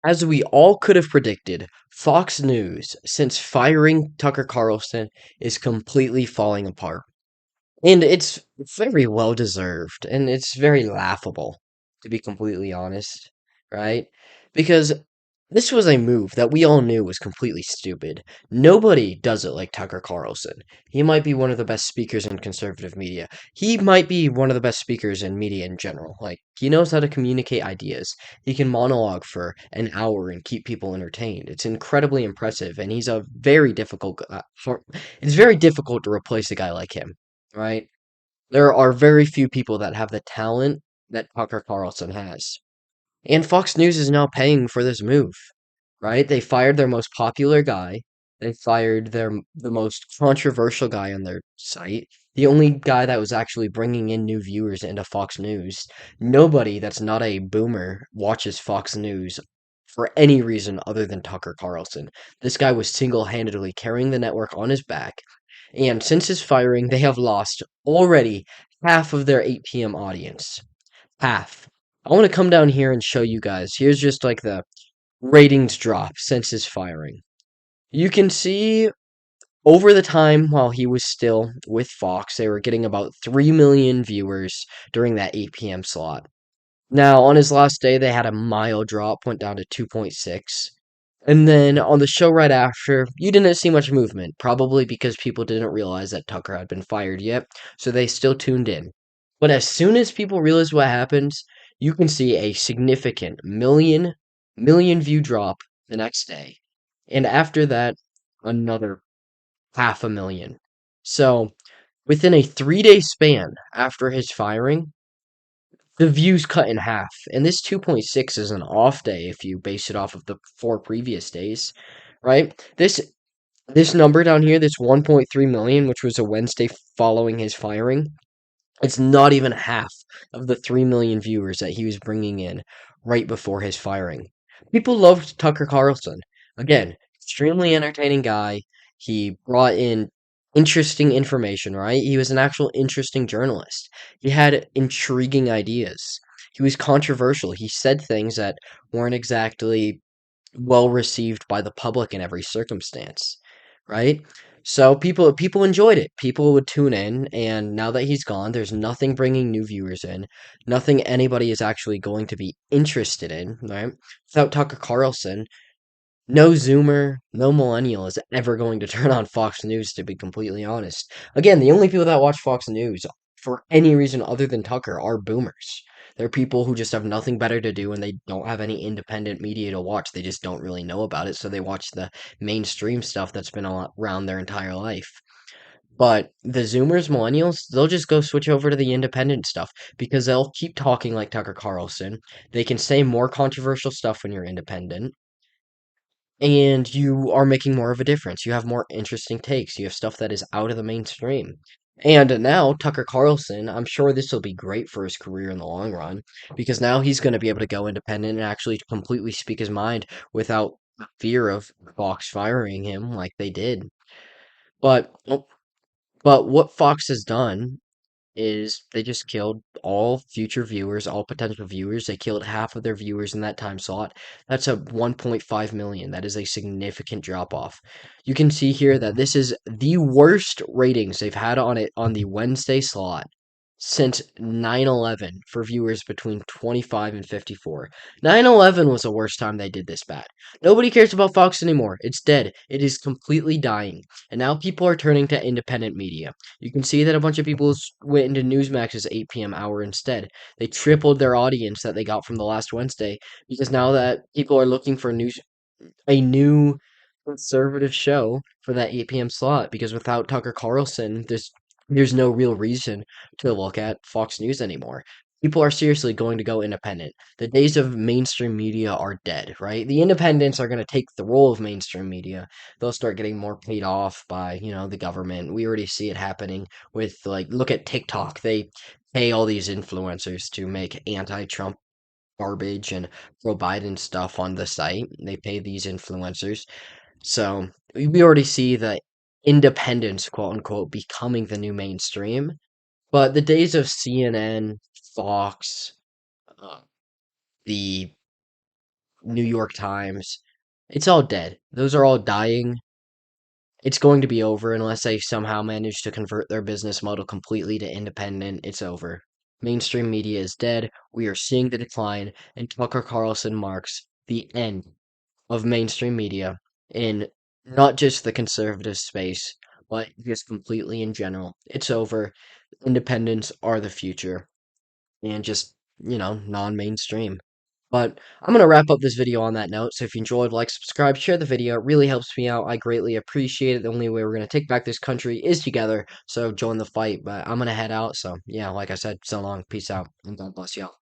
As we all could have predicted, Fox News, since firing Tucker Carlson, is completely falling apart. And it's very well deserved, and it's very laughable, to be completely honest, right? Because this was a move that we all knew was completely stupid. Nobody does it like Tucker Carlson. He might be one of the best speakers in conservative media. He might be one of the best speakers in media in general. Like, he knows how to communicate ideas. He can monologue for an hour and keep people entertained. It's incredibly impressive, and he's a very difficult. It's very difficult to replace a guy like him, right? There are very few people that have the talent that Tucker Carlson has. And Fox News is now paying for this move, right? They fired their most popular guy. They fired the most controversial guy on their site. The only guy that was actually bringing in new viewers into Fox News. Nobody that's not a boomer watches Fox News for any reason other than Tucker Carlson. This guy was single-handedly carrying the network on his back. And since his firing, they have lost already half of their 8 p.m. audience. Half. I want to come down here and show you guys. Here's just like the ratings drop since his firing. You can see over the time while he was still with Fox, they were getting about 3 million viewers during that 8 p.m. slot. Now, on his last day, they had a mild drop, went down to 2.6. And then on the show right after, you didn't see much movement, probably because people didn't realize that Tucker had been fired yet, so they still tuned in. But as soon as people realize what happens, you can see a significant million view drop the next day. And after that, another half a million. So within a 3 day span after his firing, the views cut in half. And this 2.6 is an off day if you base it off of the 4 previous days, right? This number down here, this 1.3 million, which was a Wednesday following his firing, it's not even half of the 3 million viewers that he was bringing in right before his firing. People loved Tucker Carlson. Again, extremely entertaining guy. He brought in interesting information, right? He was an actual interesting journalist. He had intriguing ideas. He was controversial. He said things that weren't exactly well received by the public in every circumstance, right? So people enjoyed it. People would tune in, and now that he's gone, there's nothing bringing new viewers in, nothing anybody is actually going to be interested in, right? Without Tucker Carlson, no Zoomer, no millennial is ever going to turn on Fox News, to be completely honest. Again, the only people that watch Fox News for any reason other than Tucker are boomers. They're people who just have nothing better to do and they don't have any independent media to watch. They just don't really know about it, so they watch the mainstream stuff that's been around their entire life. But the Zoomers, millennials, they'll just go switch over to the independent stuff because they'll keep talking like Tucker Carlson. They can say more controversial stuff when you're independent and you are making more of a difference. You have more interesting takes. You have stuff that is out of the mainstream. And now, Tucker Carlson, I'm sure this will be great for his career in the long run because now he's going to be able to go independent and actually completely speak his mind without the fear of Fox firing him like they did. But but what Fox has done is they just killed all future viewers, all potential viewers. They killed half of their viewers in that time slot. That's a 1.5 million. That is a significant drop off. You can see here that this is the worst ratings they've had on it on the Wednesday slot since 9/11 for viewers between 25 and 54. 9/11 was the worst time they did this bad. Nobody cares about Fox anymore. It's dead. It is completely dying. And now people are turning to independent media. You can see that a bunch of people went into Newsmax's 8 p.m. hour instead. They tripled their audience that they got from the last Wednesday because now that people are looking for a new conservative show for that 8 p.m. slot because without Tucker Carlson, there's no real reason to look at Fox News anymore. People are seriously going to go independent. The days of mainstream media are dead, right? The independents are going to take the role of mainstream media. They'll start getting more paid off by, the government. We already see it happening with, like, look at TikTok. They pay all these influencers to make anti-Trump garbage and pro Biden stuff on the site. They pay these influencers. So we already see the independence, quote unquote, becoming the new mainstream. But the days of CNN, Fox, uh, the New York Times. It's all dead. Those are all dying. It's going to be over unless they somehow manage to convert their business model completely to independent. It's over. Mainstream media is dead. We are seeing the decline, and Tucker Carlson marks the end of mainstream media in not just the conservative space, but just completely in general. It's over. Independents are the future, and just, non-mainstream. But I'm gonna wrap up this video on that note. So if you enjoyed, like, subscribe, share the video. It really helps me out. I greatly appreciate it. The only way we're gonna take back this country is together. So join the fight. But I'm gonna head out. So yeah, like I said, so long, peace out, and God bless y'all.